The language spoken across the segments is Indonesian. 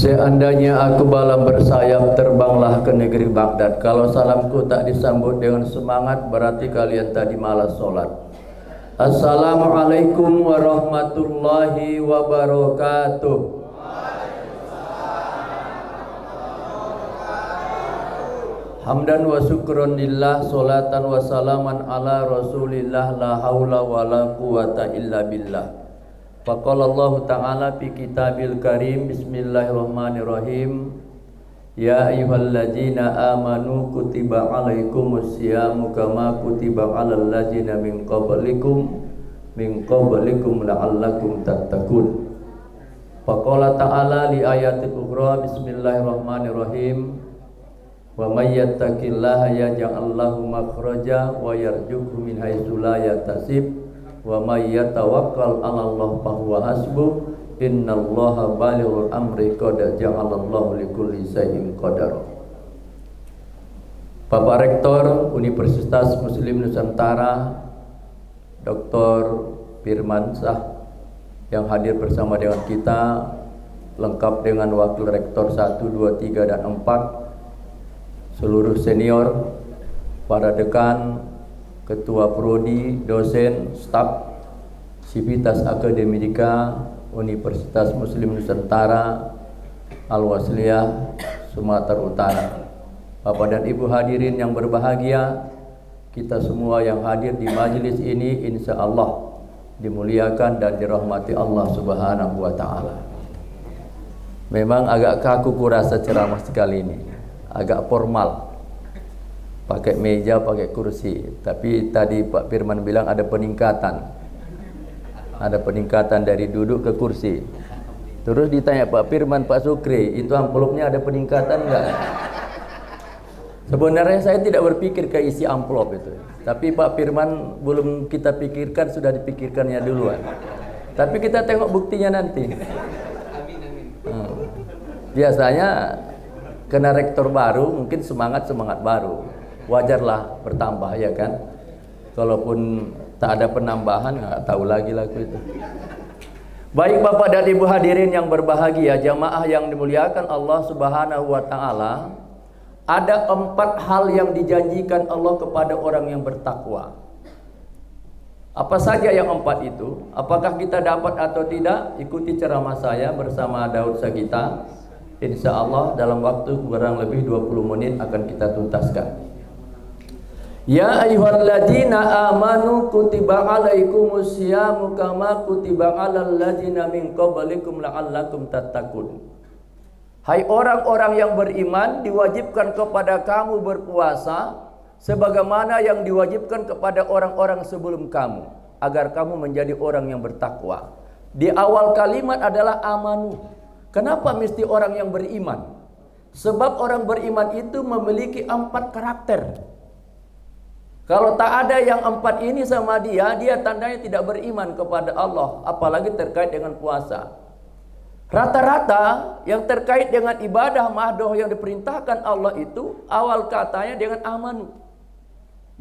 Seandainya aku bala bersayap, terbanglah ke negeri Baghdad. Kalau salamku tak disambut dengan semangat, berarti kalian tadi malas sholat. Assalamualaikum warahmatullahi wabarakatuh. Hamdan wa syukron lillah, salatan wa salaman ala rasulillah, la haula wa la quwata illa billah. Faqala Allah Ta'ala fi kitabil karim, bismillahirrahmanirrahim. Ya ayyuhalladzina amanu kutiba alaikumus syiyamu kama kutiba alal ladzina min qablikum la'allakum tattaqun. Faqala Ta'ala li ayatil ukhra, bismillahirrahmanirrahim. Wa may yattaqillaha yaj'al lahu makhraja wa yarzuqhu min haitsu la yahtasib wa may yatawakkal 'alallah fahuwa hasbuh innallaha balighul amri qad ja'alallahu likulli syai'in qadara. Bapak Rektor Universitas Muslim Nusantara Dr. Firman Shah yang hadir bersama dengan kita, lengkap dengan Wakil Rektor 1, 2, 3, dan 4, seluruh senior, para dekan, ketua prodi, dosen, staf, Sivitas Akademika Universitas Muslim Nusantara Al-Wasliyah Sumatera Utara. Bapak dan Ibu hadirin yang berbahagia, kita semua yang hadir di majelis ini insya Allah dimuliakan dan dirahmati Allah Subhanahu wa Ta'ala. Memang agak kaku kurasa ceramah sekali ini, agak formal, pakai meja, pakai kursi. Tapi tadi Pak Firman bilang ada peningkatan dari duduk ke kursi. Terus ditanya Pak Firman, Pak Sukri, itu amplopnya ada peningkatan enggak? Sebenarnya saya tidak berpikir ke isi amplop itu, tapi Pak Firman belum kita pikirkan, sudah dipikirkannya duluan. Tapi kita tengok buktinya nanti. Biasanya kena rektor baru, mungkin semangat baru, wajarlah bertambah, ya kan? Kalaupun tak ada penambahan, nggak tahu lagi lagu itu. Baik Bapak dan Ibu hadirin yang berbahagia, jamaah yang dimuliakan Allah Subhanahu wa Ta'ala, ada 4 hal yang dijanjikan Allah kepada orang yang bertakwa. Apa saja yang 4 itu? Apakah kita dapat atau tidak? Ikuti ceramah saya bersama Daud Sagita. Insya Allah dalam waktu kurang lebih 20 menit akan kita tuntaskan. Ya ayyuhalladzina amanu kutiba alaikumus syiyamu kama kutiba alal ladzina min qablikum la'allakum tattaqun. Hai orang-orang yang beriman, diwajibkan kepada kamu berpuasa sebagaimana yang diwajibkan kepada orang-orang sebelum kamu, agar kamu menjadi orang yang bertakwa. Di awal kalimat adalah amanu. Kenapa mesti orang yang beriman? Sebab orang beriman itu memiliki 4 karakter. Kalau tak ada yang 4 ini sama dia tandanya tidak beriman kepada Allah, apalagi terkait dengan puasa. Rata-rata yang terkait dengan ibadah mahdoh yang diperintahkan Allah itu awal katanya dengan amanu.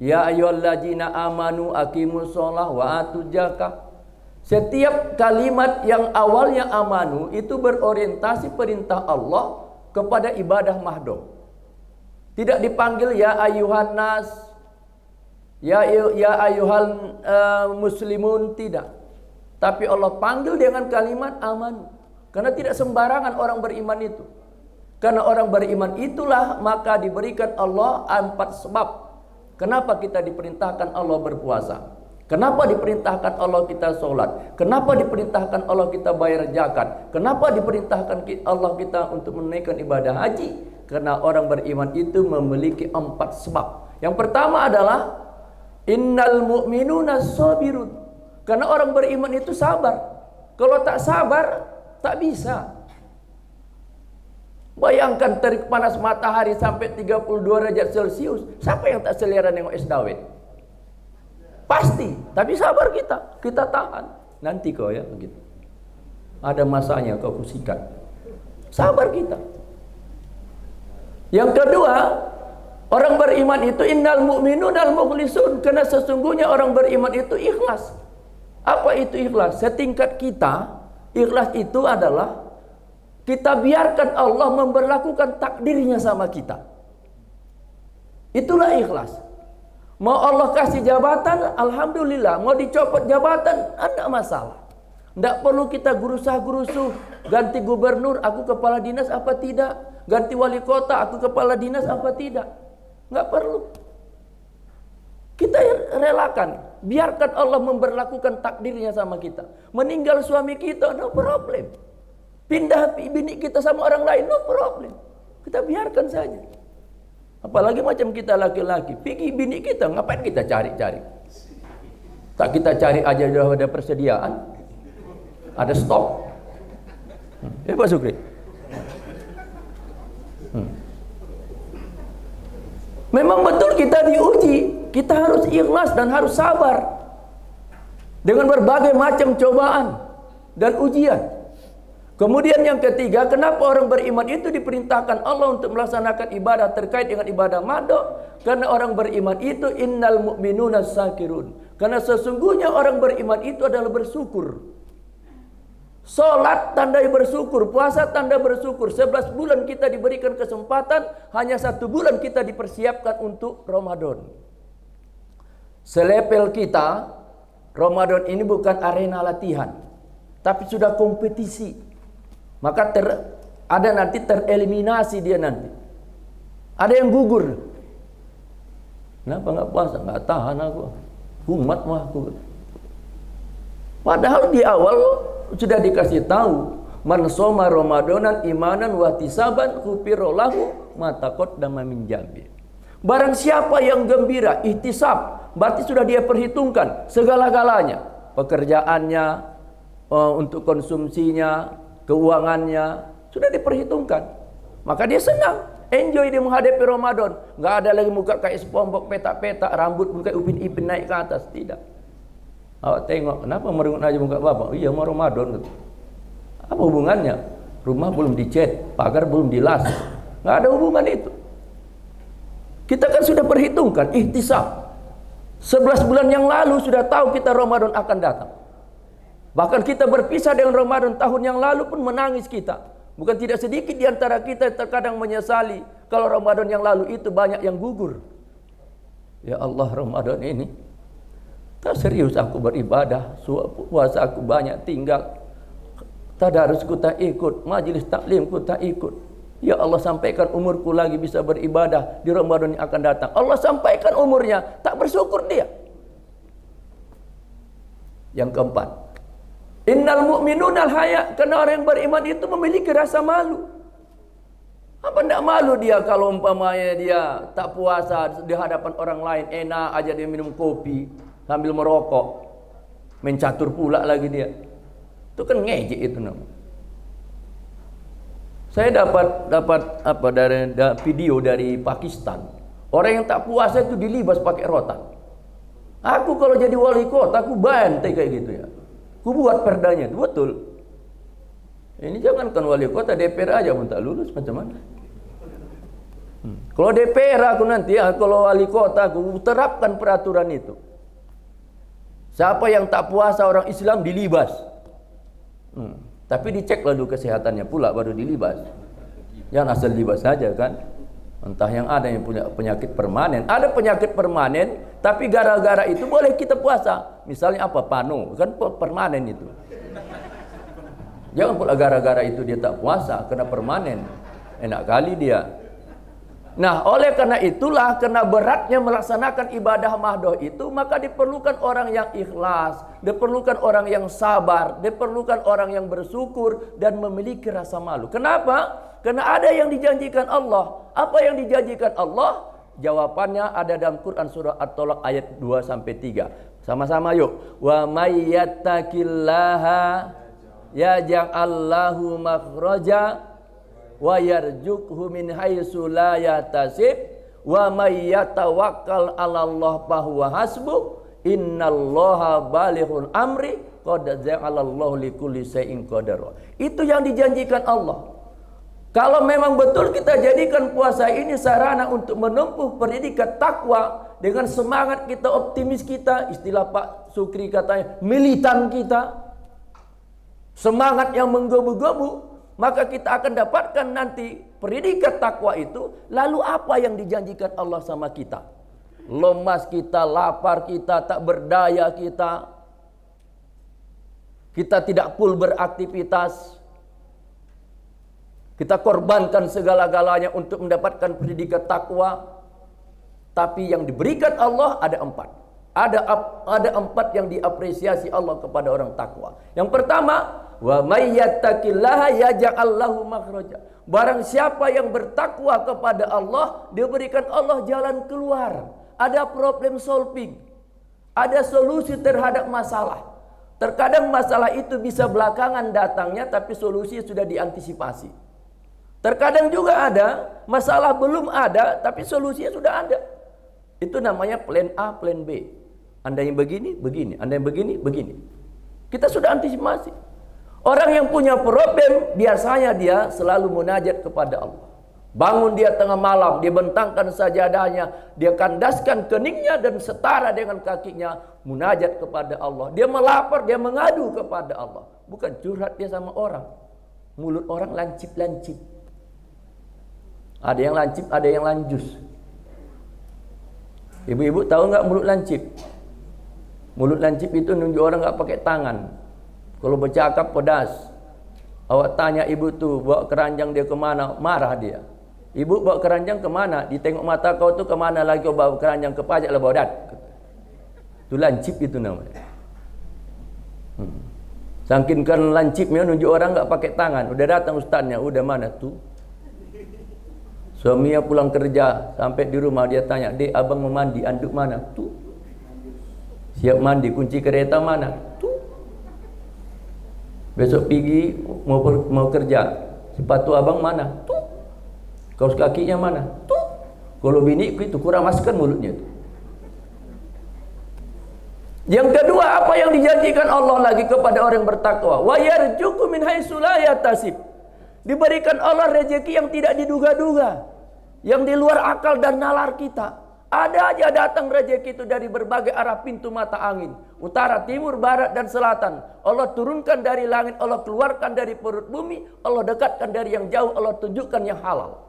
Ya ayyuhalladzina amanu aqimus shalah wa atuz zakah. Setiap kalimat yang awalnya amanu itu berorientasi perintah Allah kepada ibadah mahdoh. Tidak dipanggil ya ayuhan nas, ya ayuhal muslimun, tidak. Tapi Allah panggil dengan kalimat amanu. Karena tidak sembarangan orang beriman itu. Karena orang beriman itulah maka diberikan Allah 4 sebab kenapa kita diperintahkan Allah berpuasa. Kenapa diperintahkan Allah kita sholat? Kenapa diperintahkan Allah kita bayar zakat? Kenapa diperintahkan Allah kita untuk menunaikan ibadah haji? Karena orang beriman itu memiliki 4 sebab. Yang pertama adalah innal mu'minuna sabirun. Karena orang beriman itu sabar. Kalau tak sabar, tak bisa. Bayangkan terik panas matahari sampai 32 derajat Celcius. Siapa yang tak selera nengok es dawet? Pasti, tapi sabar kita tahan. Nanti kau ya begitu. Ada masanya kau kusikat. Sabar kita. Yang kedua, orang beriman itu innal mu'minunal mukhlisun, karena sesungguhnya orang beriman itu ikhlas. Apa itu ikhlas? Setingkat kita, ikhlas itu adalah Kita biarkan Allah memberlakukan takdirnya sama kita. Itulah ikhlas. Mau Allah kasih jabatan, alhamdulillah. Mau dicopot jabatan, tidak masalah. Tidak perlu kita gerusah-gerusuh. Ganti gubernur, aku kepala dinas apa tidak? Ganti wali kota, aku kepala dinas apa tidak? Nggak perlu. Kita relakan. Biarkan Allah memberlakukan takdirnya sama kita. Meninggal suami kita, no problem. Pindah bini kita sama orang lain, no problem. Kita biarkan saja. Apalagi macam kita laki-laki, pergi bini kita, ngapain kita cari-cari? Tak kita cari aja sudah ada persediaan, ada stok. Pak Sukri. Memang betul kita diuji, kita harus ikhlas dan harus sabar dengan berbagai macam cobaan dan ujian. Kemudian yang ketiga, kenapa orang beriman itu diperintahkan Allah untuk melaksanakan ibadah terkait dengan ibadah madho? Karena orang beriman itu innal mu'minuna sakirun. Karena sesungguhnya orang beriman itu adalah bersyukur. Salat tandai bersyukur, puasa tanda bersyukur. 11 bulan kita diberikan kesempatan, hanya 1 bulan kita dipersiapkan untuk Ramadan. Selepel kita, Ramadan ini bukan arena latihan, tapi sudah kompetisi. Maka ada nanti tereliminasi dia nanti. Ada yang gugur. Kenapa nggak puasa? Nggak tahan aku. Umat mah aku. Padahal di awal sudah dikasih tahu, man shoma ramadanan imanan wa ihtisaban ghufira lahu ma taqaddama min dzambi. Barang siapa yang gembira, ihtisab, berarti sudah dia perhitungkan segala-galanya, pekerjaannya, untuk konsumsinya, keuangannya sudah diperhitungkan. Maka dia senang, enjoy dia menghadapi Ramadan. Nggak ada lagi muka kayak sepombok petak-petak, rambut muka upin-ipin naik ke atas, tidak. Awak tengok, kenapa merungut aja muka bapak? Iya mau Ramadan. Apa hubungannya? Rumah belum dicat, pagar belum dilas. Nggak ada hubungan itu. Kita kan sudah perhitungkan, ihtisab. 11 bulan yang lalu sudah tahu kita Ramadan akan datang. Bahkan kita berpisah dengan Ramadan tahun yang lalu pun menangis kita. Bukan tidak sedikit di antara kita terkadang menyesali kalau Ramadan yang lalu itu banyak yang gugur. Ya Allah, Ramadan ini tak serius aku beribadah, puasa aku banyak tinggal, tadarusku tak ikut, majelis taklimku tak ikut. Ya Allah, sampaikan umurku lagi bisa beribadah di Ramadan yang akan datang. Allah sampaikan umurnya, tak bersyukur dia. Yang keempat, innal mu'minunal haya, karena orang yang beriman itu memiliki rasa malu. Apa tidak malu dia kalau umpamanya dia tak puasa di hadapan orang lain, enak aja dia minum kopi sambil merokok, mencatur pula lagi dia. Itu kan ngejek itu namanya. Saya dapat dari video dari Pakistan. Orang yang tak puasa itu dilibas pakai rotan. Aku kalau jadi wali kota aku bantai kayak gitu ya. Aku buat perdanya, itu betul. Ini jangankan wali kota, DPR aja pun tak lulus, macam mana? Kalau DPR aku nanti, kalau wali kota aku terapkan peraturan itu. Siapa yang tak puasa orang Islam dilibas. Tapi dicek lalu kesehatannya pula baru dilibas. Jangan asal libas saja kan. Entah yang ada yang punya penyakit permanen. Ada penyakit permanen, tapi gara-gara itu boleh kita puasa. Misalnya apa? Panu, kan permanen itu. Jangan pula gara-gara itu dia tak puasa, kena permanen. Enak kali dia. Nah, oleh karena itulah, karena beratnya melaksanakan ibadah mahdoh itu, maka diperlukan orang yang ikhlas, diperlukan orang yang sabar, diperlukan orang yang bersyukur dan memiliki rasa malu. Kenapa? Karena ada yang dijanjikan Allah. Apa yang dijanjikan Allah? Jawabannya ada dalam Quran surah At-Tolak ayat 2-3. Sama-sama yuk. Wa may yattaqillaha yaj'allahu makhraja wa yarzuqhu min haitsu la yahtasib wa may yatawakkal 'alallah fahuwa hasbuh innallaha balighul amri qad ja'alallahu likulli syai'in qadara. Itu yang dijanjikan Allah. Kalau memang betul kita jadikan puasa ini sarana untuk menempuh pendidikan takwa, dengan semangat kita, optimis kita, istilah Pak Sukri katanya militan kita, semangat yang menggebu-gebu, maka kita akan dapatkan nanti predikat takwa itu. Lalu apa yang dijanjikan Allah sama kita? Lemas kita, lapar kita, tak berdaya kita, kita tidak full beraktivitas, kita korbankan segala-galanya untuk mendapatkan predikat takwa. Tapi yang diberikan Allah ada 4. Ada 4 yang diapresiasi Allah kepada orang takwa. Yang pertama, wa may yattaqillaha yaj'al lahu makhraja. Barang siapa yang bertakwa kepada Allah, diberikan Allah jalan keluar. Ada problem solving. Ada solusi terhadap masalah. Terkadang masalah itu bisa belakangan datangnya, tapi solusi sudah diantisipasi. Terkadang juga ada masalah belum ada, tapi solusinya sudah ada. Itu namanya plan A, plan B. Anda yang begini, begini. Anda yang begini, begini. Kita sudah antisipasi. Orang yang punya problem, biasanya dia selalu munajat kepada Allah. Bangun dia tengah malam, dia bentangkan sajadahnya, dia kandaskan keningnya dan setara dengan kakinya, munajat kepada Allah. Dia melapar, dia mengadu kepada Allah. Bukan curhat dia sama orang. Mulut orang lancip-lancip. Ada yang lancip, ada yang lanjus. Ibu-ibu tahu nggak mulut lancip? Mulut lancip itu nunjuk orang nggak pakai tangan. Kalau bercakap pedas. Awak tanya ibu tuh bawa keranjang dia kemana? Marah dia. Ibu bawa keranjang kemana? Ditengok mata kau tuh kemana lagi kau bawa keranjang, ke pajak lah bawa dat. Itu lancip itu namanya. Saking kan lancipnya nunjuk orang nggak pakai tangan. Udah datang ustaznya, udah mana tuh? Suaminya pulang kerja, sampai di rumah dia tanya, "Dek, abang mau mandi, anduk mana?" Tuh. Siap mandi, kunci kereta mana? Tuh. Besok pergi mau kerja, sepatu abang mana? Tuh. Kaos kakinya mana? Tuh. Kalau bini itu kurang masukkan mulutnya tuh. Yang kedua, apa yang dijanjikan Allah lagi kepada orang yang bertakwa? Wa yarzuqu min haitsu la yahtasib. Diberikan Allah rezeki yang tidak diduga-duga, yang di luar akal dan nalar kita. Ada aja datang rezeki itu dari berbagai arah pintu mata angin, utara, timur, barat, dan selatan. Allah turunkan dari langit, Allah keluarkan dari perut bumi, Allah dekatkan dari yang jauh, Allah tunjukkan yang halal.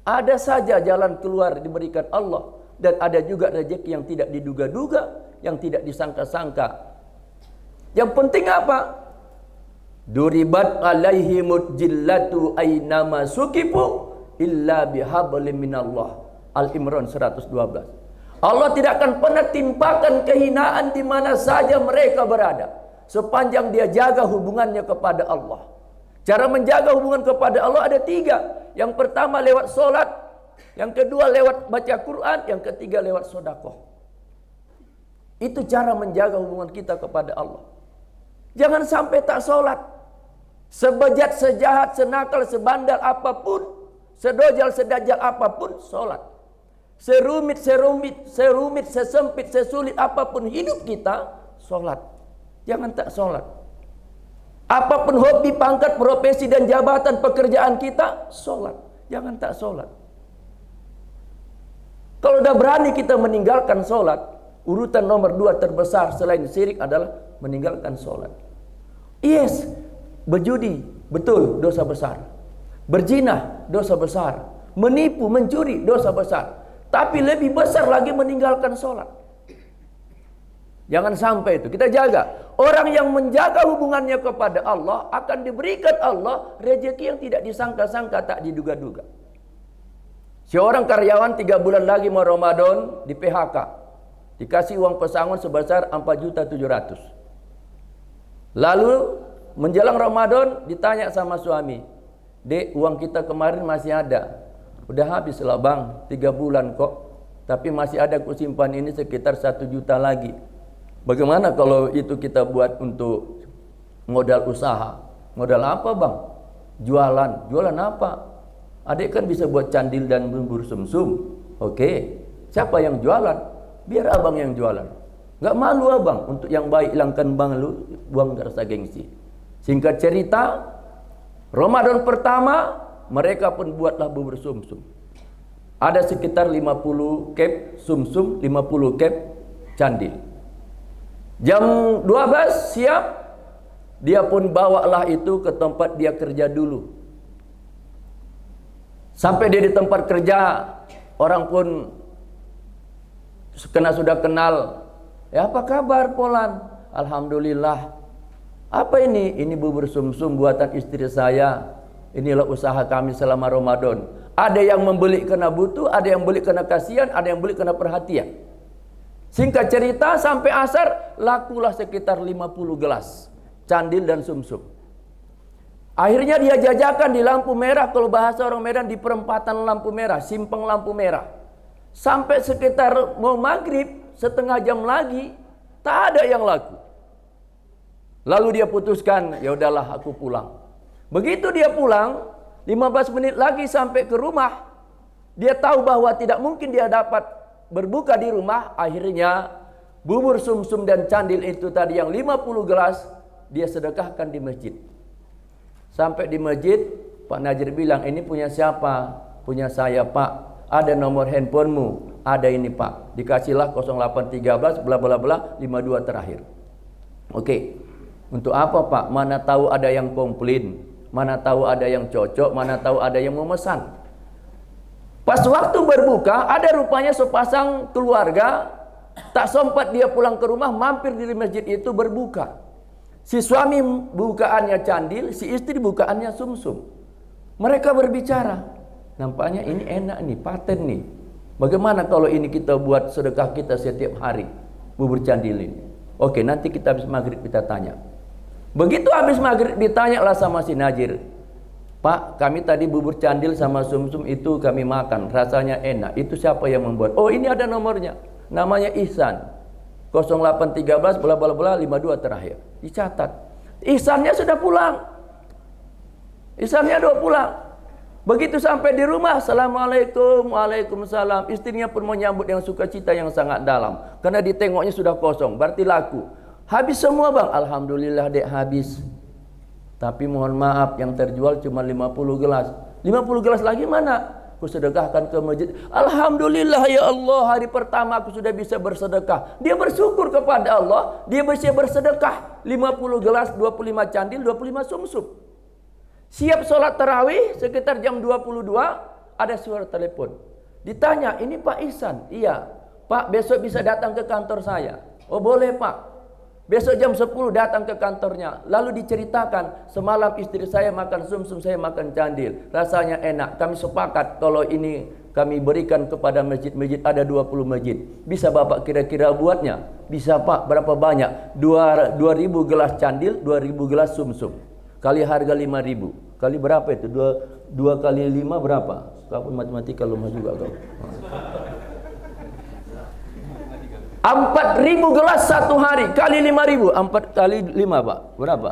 Ada saja jalan keluar diberikan Allah, dan ada juga rezeki yang tidak diduga-duga, yang tidak disangka-sangka. Yang penting apa? Duribat alaihimud jillatu aynama sukipu illa bihablim minallah. Al-Imran 112. Allah tidak akan pernah timpakan kehinaan di mana saja mereka berada, sepanjang dia jaga hubungannya kepada Allah. Cara menjaga hubungan kepada Allah ada 3. Yang pertama lewat solat, yang kedua lewat baca Quran, yang ketiga lewat sodakoh. Itu cara menjaga hubungan kita kepada Allah. Jangan sampai tak solat. Sebejat, sejahat, senakal, sebandal apapun, sedojal, sedajal apapun, solat. Serumit, sesempit, sesulit apapun hidup kita, solat. Jangan tak solat. Apapun hobi, pangkat, profesi, dan jabatan pekerjaan kita, solat. Jangan tak solat. Kalau udah berani kita meninggalkan solat, urutan nomor 2 terbesar selain syirik adalah meninggalkan solat. Yes, berjudi, betul, dosa besar. Berzina, dosa besar. Menipu, mencuri, dosa besar. Tapi lebih besar lagi meninggalkan sholat. Jangan sampai itu. Kita jaga. Orang yang menjaga hubungannya kepada Allah akan diberikan Allah rezeki yang tidak disangka-sangka, tak diduga-duga. Seorang karyawan 3 bulan lagi mau Ramadan di PHK. Dikasih uang pesangon sebesar 4.700.000. Lalu menjelang Ramadan ditanya sama suami, "Dek, uang kita kemarin masih ada." "Udah habis lah bang, 3 bulan kok. Tapi masih ada kusimpan ini sekitar 1 juta lagi. Bagaimana kalau itu kita buat untuk modal usaha?" "Modal apa bang?" "Jualan." "Jualan apa?" "Adik kan bisa buat candil dan bubur sumsum." "Oke, siapa yang jualan?" "Biar abang yang jualan." "Gak malu abang untuk yang baik, hilangkan bang lu, buang rasa gengsi." Singkat cerita, Ramadan pertama mereka pun buatlah bubur sumsum. Ada sekitar 50 kep sumsum, 50 kep candil. Jam 12 siap, Dia pun bawalah itu ke tempat dia kerja dulu. Sampai dia di tempat kerja, orang pun sudah kenal. Ya, apa kabar Polan? Alhamdulillah. Apa ini? Ini bubur sumsum buatan istri saya. Inilah usaha kami selama Ramadan. Ada yang membeli karena butuh, ada yang beli karena kasihan, ada yang beli karena perhatian. Singkat cerita, sampai asar lakulah sekitar 50 gelas candil dan sumsum. Akhirnya dia jajakan di lampu merah, kalau bahasa orang Medan di perempatan lampu merah, simpang lampu merah. Sampai sekitar mau maghrib, setengah jam lagi, tak ada yang laku. Lalu dia putuskan, ya udahlah aku pulang. Begitu dia pulang, 15 menit lagi sampai ke rumah, dia tahu bahwa tidak mungkin dia dapat berbuka di rumah. Akhirnya bubur sumsum dan candil itu tadi yang 50 gelas, dia sedekahkan di masjid. Sampai di masjid, Pak Najir bilang, ini punya siapa? Punya saya Pak. Ada nomor handphonemu? Ada ini Pak. Dikasihlah 0813 bla bla bla 52 terakhir. Oke. Untuk apa Pak? Mana tahu ada yang komplain, mana tahu ada yang cocok, mana tahu ada yang memesan. Pas waktu berbuka, ada rupanya sepasang keluarga, tak sempat dia pulang ke rumah, mampir di masjid itu berbuka. Si suami bukaannya candil, si istri bukaannya sumsum. Mereka berbicara, nampaknya ini enak nih, paten nih. Bagaimana kalau ini kita buat sedekah kita setiap hari, bubur candil ini? Oke, nanti kita habis maghrib kita tanya. Begitu habis maghrib ditanyalah sama si Najir, Pak, kami tadi bubur candil sama sumsum itu kami makan, rasanya enak. Itu siapa yang membuat? Oh, ini ada nomornya, namanya Ihsan. 0813 bla bla bla 52 terakhir. Dicatat. Ihsannya sudah pulang. Ihsannya sudah pulang. Begitu sampai di rumah, Assalamualaikum, Waalaikumsalam. Istrinya pun menyambut yang sukacita yang sangat dalam. Karena ditengoknya sudah kosong, berarti laku. Habis semua bang? Alhamdulillah dek habis. Tapi mohon maaf yang terjual cuma 50 gelas. 50 gelas lagi mana? Aku sedekahkan ke masjid. Alhamdulillah ya Allah, hari pertama aku sudah bisa bersedekah. Dia bersyukur kepada Allah, dia bisa bersedekah. 50 gelas, 25 candil, 25 sumsum. Siap sholat tarawih sekitar jam 22, ada suara telepon. Ditanya, ini Pak Ihsan? Iya. Pak, besok bisa datang ke kantor saya. Oh boleh Pak. Besok jam 10 datang ke kantornya. Lalu diceritakan, semalam istri saya makan sumsum, saya makan candil. Rasanya enak. Kami sepakat kalau ini kami berikan kepada masjid-masjid, ada 20 masjid. Bisa Bapak kira-kira buatnya? Bisa Pak, berapa banyak? 2000 gelas candil, 2000 gelas sumsum. Kali harga 5.000. Kali berapa itu? 2 kali 5 berapa? Kau pun matematika lemah juga kau. 4.000 gelas satu hari kali 5.000, 4 kali 5 Pak, berapa?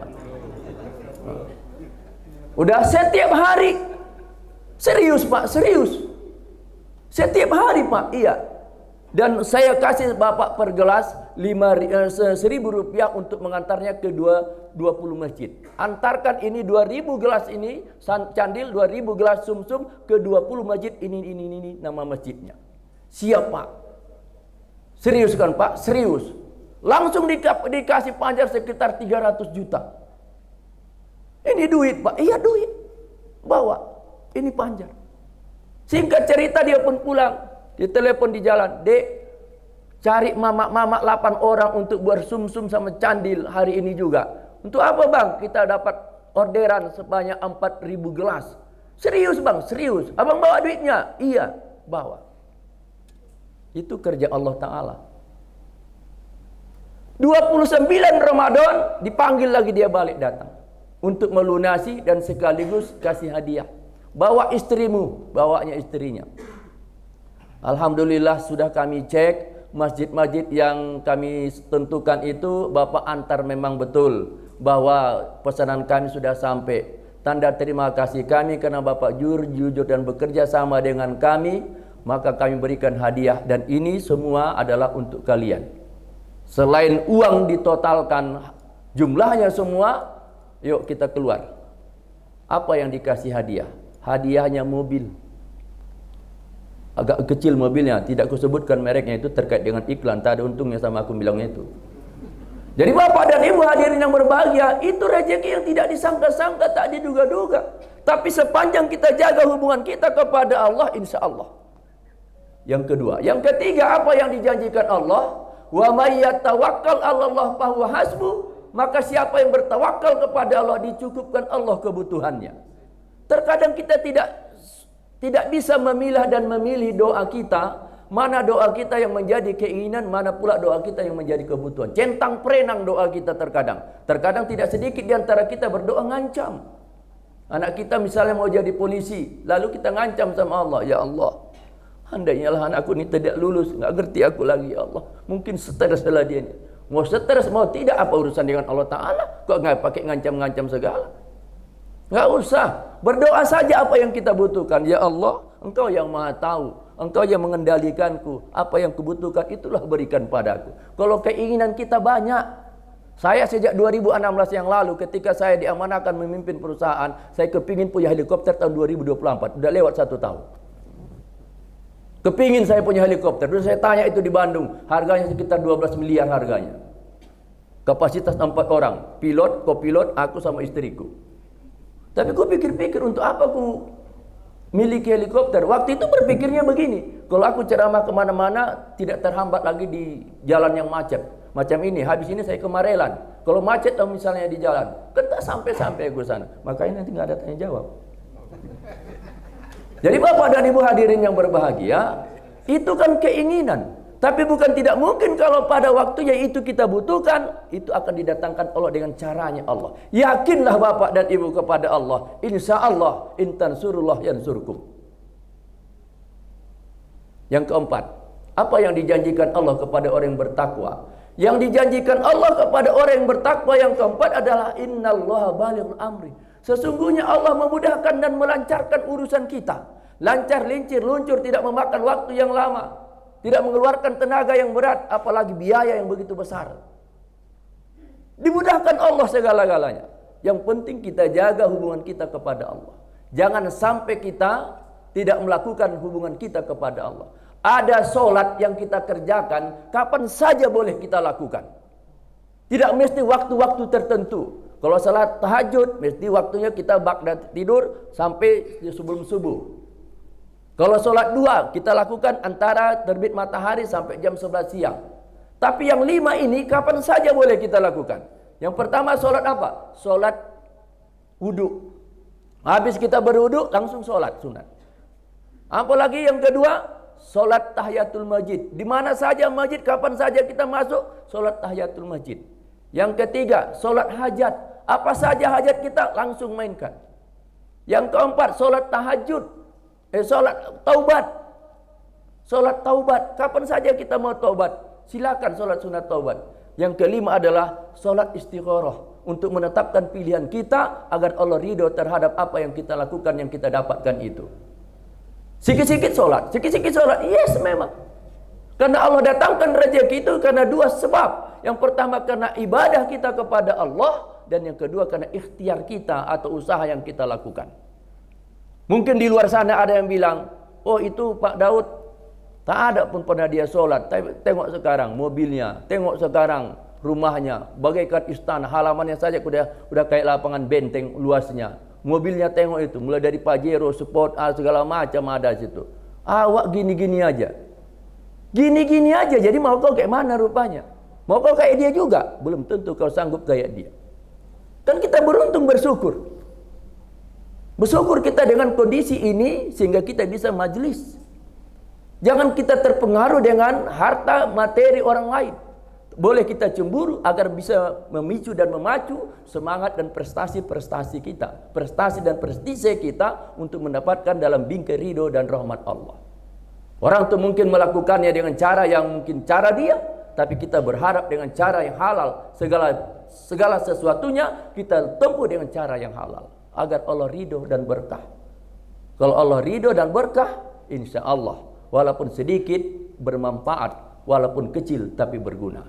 Udah setiap hari. Serius Pak, serius. Setiap hari Pak, iya. Dan saya kasih Bapak per gelas 1.000 rupiah untuk mengantarnya ke 20 masjid. Antarkan ini 2.000 gelas ini candil, 2.000 gelas sumsum ke 20 masjid ini nama masjidnya. Siap Pak. Serius kan Pak? Serius. Langsung dikasih panjar sekitar 300 juta. Ini duit Pak. Iya duit. Bawa. Ini panjar. Singkat cerita dia pun pulang. Ditelepon di jalan. Dek, cari mama 8 orang untuk buat sumsum sama candil hari ini juga. Untuk apa bang? Kita dapat orderan sebanyak 4.000 gelas. Serius bang, serius. Abang bawa duitnya? Iya, bawa. Itu kerja Allah Ta'ala. 29 Ramadan dipanggil lagi dia balik datang untuk melunasi dan sekaligus kasih hadiah. Bawa istrimu, bawanya istrinya. Alhamdulillah sudah kami cek masjid-masjid yang kami tentukan itu Bapak antar memang betul bahwa pesanan kami sudah sampai. Tanda terima kasih kami karena Bapak jujur dan bekerja sama dengan kami. Maka kami berikan hadiah dan ini semua adalah untuk kalian. Selain uang ditotalkan jumlahnya semua, yuk kita keluar. Apa yang dikasih hadiah? Hadiahnya mobil. Agak kecil mobilnya, tidak kusebutkan mereknya, itu terkait dengan iklan, tak ada untungnya sama aku bilangnya itu. Jadi Bapak dan Ibu hadirin yang berbahagia, itu rezeki yang tidak disangka-sangka, tak diduga-duga. Tapi sepanjang kita jaga hubungan kita kepada Allah, insya Allah. Yang kedua, yang ketiga, apa yang dijanjikan Allah? Wa may yatawakkal 'alallah fahuwa hasbuh. Maka siapa yang bertawakal kepada Allah, dicukupkan Allah kebutuhannya. Terkadang kita tidak bisa memilah dan memilih doa kita. Mana doa kita yang menjadi keinginan, mana pula doa kita yang menjadi kebutuhan. Centang perenang doa kita terkadang. Terkadang tidak sedikit di antara kita berdoa ngancam. Anak kita misalnya mau jadi polisi, lalu kita ngancam sama Allah, ya Allah, andainya lah anakku ini tidak lulus, nggak ngerti aku lagi, ya Allah. Mungkin stres lah dia. Mau stres mau tidak, apa urusan dengan Allah Ta'ala? Kok nggak pakai ngancam-ngancam segala? Nggak usah. Berdoa saja apa yang kita butuhkan. Ya Allah, Engkau yang maha tahu. Engkau yang mengendalikanku. Apa yang kubutuhkan itulah berikan padaku. Kalau keinginan kita banyak. Saya sejak 2016 yang lalu ketika saya diamanahkan memimpin perusahaan, saya kepingin punya helikopter tahun 2024. Udah lewat 1 tahun. Kepingin saya punya helikopter. Dulu saya tanya itu di Bandung. Harganya sekitar 12 miliar harganya. Kapasitas 4 orang. Pilot, kopilot, aku sama istriku. Tapi aku pikir-pikir untuk apa aku miliki helikopter. Waktu itu berpikirnya begini. Kalau aku ceramah kemana-mana tidak terhambat lagi di jalan yang macet. Macam ini, habis ini saya ke Marelan. Kalau macet atau misalnya di jalan, kan tak sampai-sampai ke sana. Makanya nanti nggak ada tanya jawab. Jadi Bapak dan Ibu hadirin yang berbahagia, itu kan keinginan. Tapi bukan tidak mungkin kalau pada waktunya itu kita butuhkan, itu akan didatangkan Allah dengan caranya Allah. Yakinlah Bapak dan Ibu kepada Allah. Insya Allah, intan surullah yansurkum. Yang keempat, apa yang dijanjikan Allah kepada orang yang bertakwa? Yang dijanjikan Allah kepada orang yang bertakwa yang keempat adalah innallaha balighul amri. Sesungguhnya Allah memudahkan dan melancarkan urusan kita. Lancar, lincir, luncur, tidak memakan waktu yang lama. Tidak mengeluarkan tenaga yang berat, apalagi biaya yang begitu besar. Dimudahkan Allah segala-galanya. Yang penting kita jaga hubungan kita kepada Allah. Jangan sampai kita tidak melakukan hubungan kita kepada Allah. Ada solat yang kita kerjakan, kapan saja boleh kita lakukan. Tidak mesti waktu-waktu tertentu. Kalau salat tahajud, mesti waktunya kita ba'da tidur sampai sebelum subuh. Kalau sholat 2 kita lakukan antara terbit matahari sampai jam 11 siang. Tapi yang 5 ini kapan saja boleh kita lakukan. Yang pertama sholat apa? Sholat wudhu. Habis kita berwudhu langsung sholat sunat. Apalagi yang kedua, sholat tahiyatul masjid. Di mana saja masjid, kapan saja kita masuk, sholat tahiyatul masjid. Yang ketiga, sholat hajat. Apa saja hajat kita langsung mainkan. Yang keempat, sholat tahajud. Sholat taubat. Sholat taubat. Kapan saja kita mau taubat, silakan sholat sunat taubat. Yang kelima adalah sholat istikharah. Untuk menetapkan pilihan kita agar Allah ridho terhadap apa yang kita lakukan, yang kita dapatkan itu. Sikit-sikit sholat. Sikit-sikit sholat. Yes, memang. Karena Allah datangkan rezeki itu karena 2 sebab. Yang pertama karena ibadah kita kepada Allah. Dan yang kedua karena ikhtiar kita atau usaha yang kita lakukan. Mungkin di luar sana ada yang bilang, oh itu Pak Daud tak ada pun pernah dia sholat. Tengok sekarang mobilnya, tengok sekarang rumahnya, bagaikan istana, halamannya saja udah kayak lapangan benteng luasnya. Mobilnya tengok itu, mulai dari Pajero, Sport A, segala macam ada situ. Awak gini-gini aja. Gini-gini aja, jadi mau kau kayak mana rupanya? Mau kau kayak dia juga? Belum tentu kau sanggup kayak dia. Kan kita beruntung bersyukur. Bersyukur kita dengan kondisi ini sehingga kita bisa majelis. Jangan kita terpengaruh dengan harta materi orang lain. Boleh kita cemburu agar bisa memicu dan memacu semangat dan prestasi-prestasi kita. Prestasi dan prestise kita untuk mendapatkan dalam bingkai ridho dan rahmat Allah. Orang itu mungkin melakukannya dengan cara yang mungkin cara dia, tapi kita berharap dengan cara yang halal. Segala sesuatunya kita tempuh dengan cara yang halal. Agar Allah ridho dan berkah. Kalau Allah ridho dan berkah, insya Allah walaupun sedikit bermanfaat, walaupun kecil tapi berguna.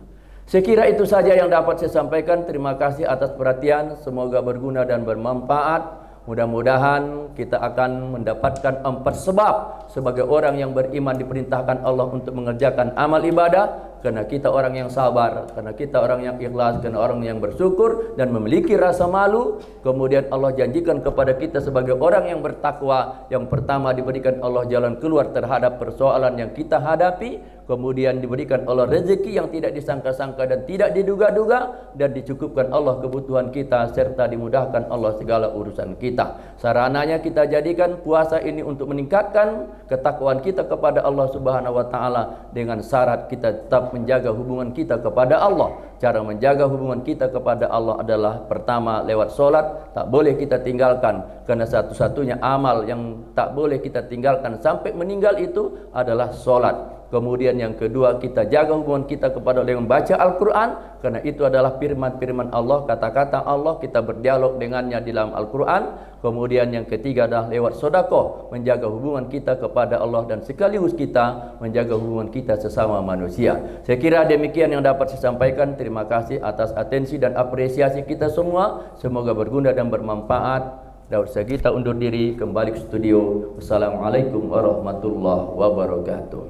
Saya kira itu saja yang dapat saya sampaikan. Terima kasih atas perhatian. Semoga berguna dan bermanfaat. Mudah-mudahan kita akan mendapatkan 4 sebab sebagai orang yang beriman diperintahkan Allah untuk mengerjakan amal ibadah. karena kita orang yang sabar, karena kita orang yang ikhlas, karena orang yang bersyukur dan memiliki rasa malu. Kemudian Allah janjikan kepada kita sebagai orang yang bertakwa, yang pertama diberikan Allah jalan keluar terhadap persoalan yang kita hadapi. Kemudian diberikan Allah rezeki yang tidak disangka-sangka dan tidak diduga-duga, dan dicukupkan Allah kebutuhan kita, serta dimudahkan Allah segala urusan kita. Sarananya kita jadikan puasa ini untuk meningkatkan ketakwaan kita kepada Allah Subhanahu wa taala, dengan syarat kita tetap menjaga hubungan kita kepada Allah. Cara menjaga hubungan kita kepada Allah adalah pertama lewat solat, tak boleh kita tinggalkan, karena satu-satunya amal yang tak boleh kita tinggalkan sampai meninggal itu adalah solat. Kemudian yang kedua, kita jaga hubungan kita kepada Allah dengan membaca Al-Quran, karena itu adalah firman-firman Allah, kata-kata Allah, kita berdialog dengannya di dalam Al-Quran. Kemudian yang ketiga adalah lewat sedekah, menjaga hubungan kita kepada Allah dan sekaligus kita menjaga hubungan kita sesama manusia. Saya kira demikian yang dapat saya sampaikan. Terima kasih atas atensi dan apresiasi kita semua. Semoga berguna dan bermanfaat. Dan usah kita undur diri kembali ke studio. Wassalamualaikum warahmatullahi wabarakatuh.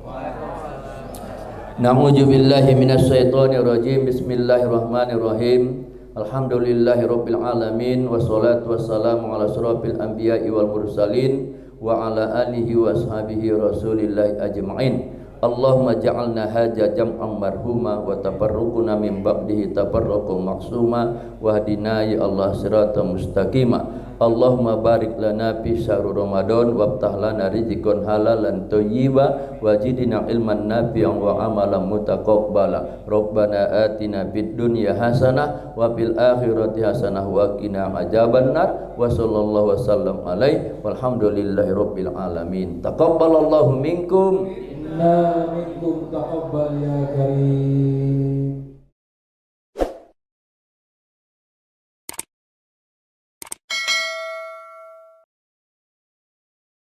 Na'udzubillahi minasyaitonir rajim. Bismillahirrahmanirrahim. Alhamdulillahirabbil alamin, wassalatu wassalamu ala asyrofil anbiya'i wal mursalin wa ala alihi washabihi rasulillahi ajma'in. Allahumma ja'alna haja jam'an marhuma wa tafarruquna min ba'dihi tafarruqan maksuma wahdina ya Allah siratan mustaqima. Allahumma barik lana fi syahrul Ramadan wabtah lana rizqan halalan thayyiba wajidna ilman nafi'an wa amalan mutaqabbala. Rabbana atina fid dunya hasanah wa fil akhirati hasanah wa qina adzabannar. Wa sallallahu wasallam alaihi walhamdulillahi rabbil alamin. Taqabbalallahu minkum. Inna minkum taqabbal ya karim.